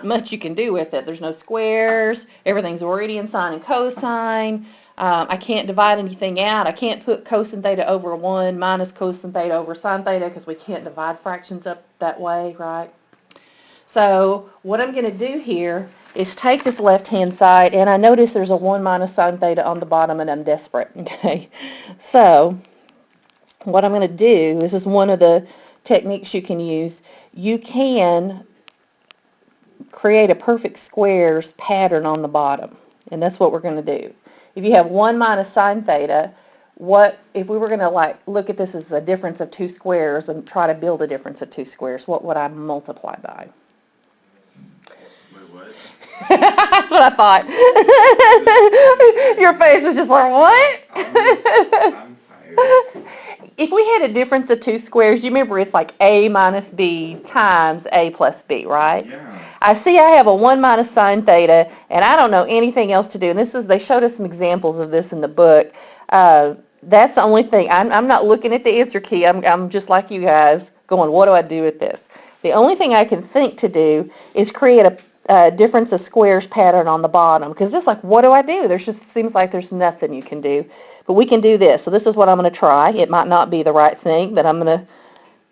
much you can do with it. There's no squares. Everything's already in sine and cosine. I can't divide anything out. I can't put cosine theta over 1 minus cosine theta over sine theta because we can't divide fractions up that way, right? So what I'm going to do here is take this left-hand side, and I notice there's a 1 minus sine theta on the bottom, and I'm desperate, okay? So what I'm going to do, this is one of the techniques you can use. You can create a perfect squares pattern on the bottom, and that's what we're going to do. If you have 1 minus sine theta, what if we were going to like look at this as a difference of 2 squares and try to build a difference of 2 squares, what would I multiply by? Wait, what? That's what I thought. Your face was just like, what? I'm tired. If we had a difference of 2 squares, you remember it's like a minus b times a plus b, right? Yeah. I see I have a 1 minus sine theta, and I don't know anything else to do. And they showed us some examples of this in the book. That's the only thing. I'm not looking at the answer key. I'm just like you guys going, what do I do with this? The only thing I can think to do is create a difference of squares pattern on the bottom, because it's like, what do I do? There's just seems like there's nothing you can do. But we can do this. So this is what I'm going to try. It might not be the right thing, but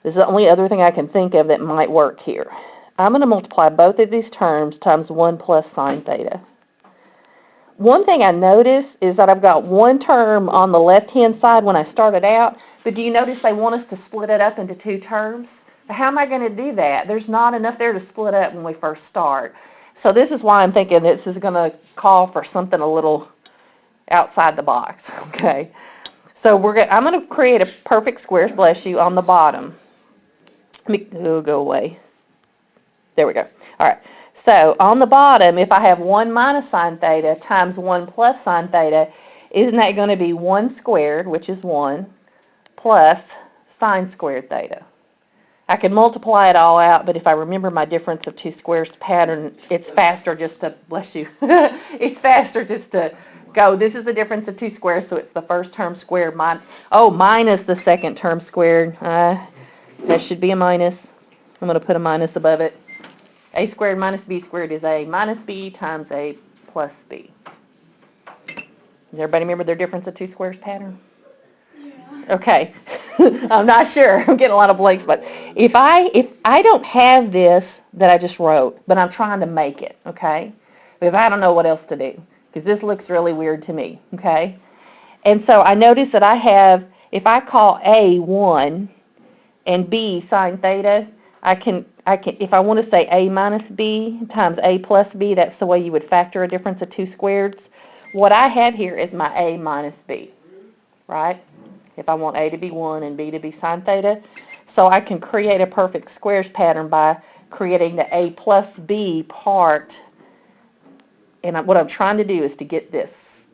this is the only other thing I can think of that might work here. I'm going to multiply both of these terms times 1 plus sine theta. One thing I notice is that I've got one term on the left-hand side when I started out, but do you notice they want us to split it up into 2 terms? How am I going to do that? There's not enough there to split up when we first start. So this is why I'm thinking this is going to call for something a little outside the box, okay? So I'm going to create a perfect squares, bless you, on the bottom. It'll go away. There we go. All right. So on the bottom, if I have 1 minus sine theta times 1 plus sine theta, isn't that going to be 1 squared, which is 1, plus sine squared theta? I can multiply it all out, but if I remember my difference of 2 squares pattern, it's faster just to, bless you, it's faster just to go, this is the difference of 2 squares, so it's the first term squared, minus the second term squared. That should be a minus. I'm going to put a minus above it. A squared minus b squared is a minus b times a plus b. Does everybody remember their difference of 2 squares pattern? Yeah. Okay. I'm not sure. I'm getting a lot of blanks, but if I don't have this that I just wrote, but I'm trying to make it, okay? Because I don't know what else to do, because this looks really weird to me, okay? And so I notice that I have, if I call A 1 and B sine theta, I can if I want to say a minus b times a plus b, that's the way you would factor a difference of 2 squareds. What I have here is my a minus b, right? If I want a to be 1 and b to be sine theta. So I can create a perfect squares pattern by creating the a plus b part. And what I'm trying to do is to get this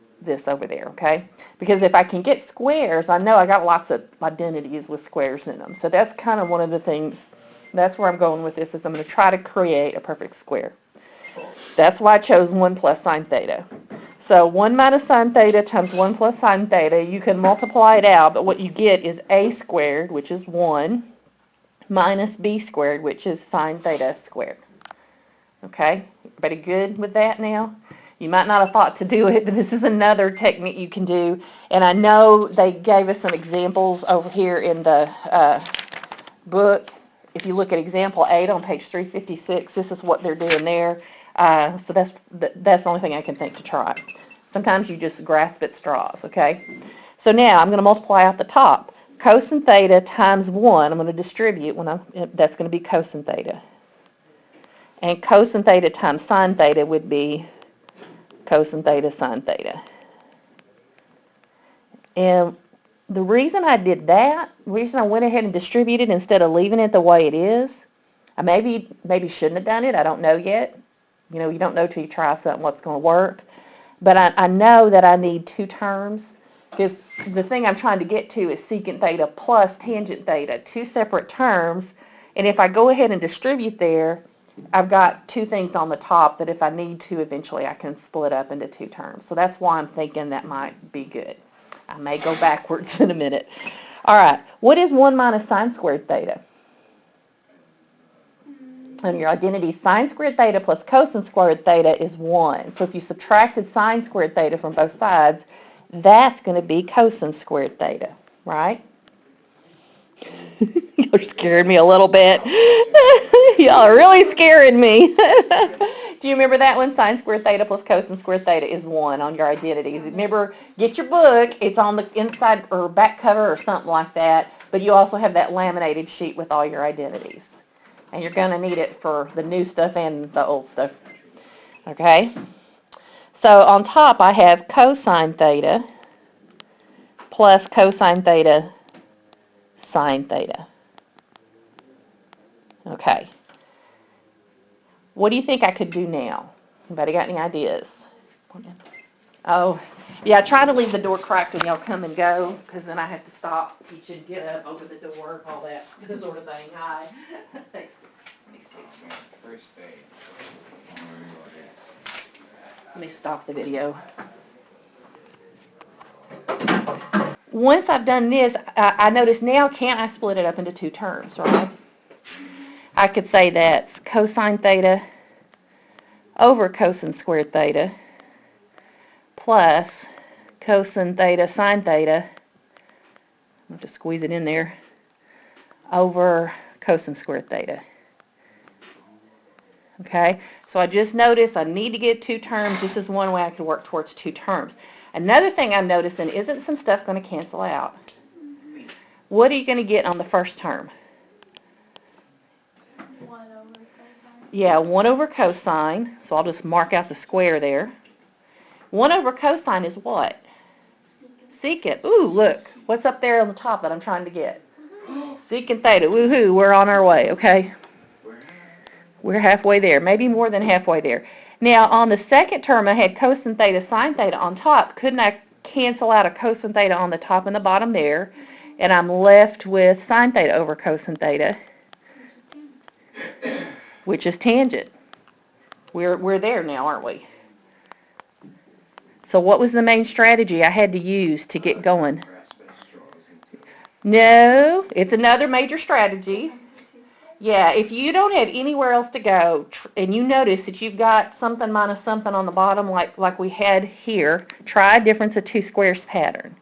over there, okay? Because if I can get squares, I know I got lots of identities with squares in them. So that's kind of one of the things. That's where I'm going with this, is I'm going to try to create a perfect square. That's why I chose 1 plus sine theta. So 1 minus sine theta times 1 plus sine theta, you can multiply it out, but what you get is a squared, which is 1, minus b squared, which is sine theta squared. Okay? Everybody good with that now? You might not have thought to do it, but this is another technique you can do. And I know they gave us some examples over here in the book. If you look at example 8 on page 356, this is what they're doing there. So that's the only thing I can think to try. Sometimes you just grasp at straws, okay? So now I'm going to multiply out the top. Cosine theta times 1, I'm going to distribute that's going to be cosine theta. And cosine theta times sine theta would be cosine theta sine theta. And the reason I did that, the reason I went ahead and distributed instead of leaving it the way it is, I maybe shouldn't have done it. I don't know yet. You know, you don't know till you try something what's going to work. But I know that I need 2 terms, because the thing I'm trying to get to is secant theta plus tangent theta, 2 separate terms. And if I go ahead and distribute there, I've got 2 things on the top that if I need to, eventually I can split up into 2 terms. So that's why I'm thinking that might be good. I may go backwards in a minute. All right, what is 1 minus sine squared theta? And your identity sine squared theta plus cosine squared theta is 1. So if you subtracted sine squared theta from both sides, that's going to be cosine squared theta, right? You're scaring me a little bit. Y'all are really scaring me. Do you remember that one? Sine squared theta plus cosine squared theta is 1 on your identities. Remember, get your book. It's on the inside or back cover or something like that. But you also have that laminated sheet with all your identities. And you're going to need it for the new stuff and the old stuff. Okay? So on top, I have cosine theta plus cosine theta sine theta. Okay. What do you think I could do now? Anybody got any ideas? Oh, yeah, try to leave the door cracked when y'all come and go, because then I have to stop, teach and get up, open the door, all that sort of thing. Hi. Thanks. Let me see. First day. Let me stop the video. Once I've done this, I notice now, can't I split it up into two terms, right? I could say that's cosine theta over cosine squared theta plus cosine theta sine theta, I'll just squeeze it in there, over cosine squared theta. Okay, so I just noticed I need to get two terms. This is one way I could work towards two terms. Another thing I'm noticing, isn't some stuff going to cancel out? What are you going to get on the first term? 1 over cosine. Yeah, 1 over cosine, so I'll just mark out the square there. 1 over cosine is what? Secant. Ooh, look, what's up there on the top that I'm trying to get? Secant theta. Woohoo, we're on our way, okay? We're halfway there, maybe more than halfway there. Now, on the second term, I had cosine theta sine theta on top. Couldn't I cancel out a cosine theta on the top and the bottom there? And I'm left with sine theta over cosine theta, which is tangent. We're there now, aren't we? So what was the main strategy I had to use to get going? No, it's another major strategy. Yeah, if you don't have anywhere else to go, and you notice that you've got something minus something on the bottom like we had here, try a difference of two squares pattern.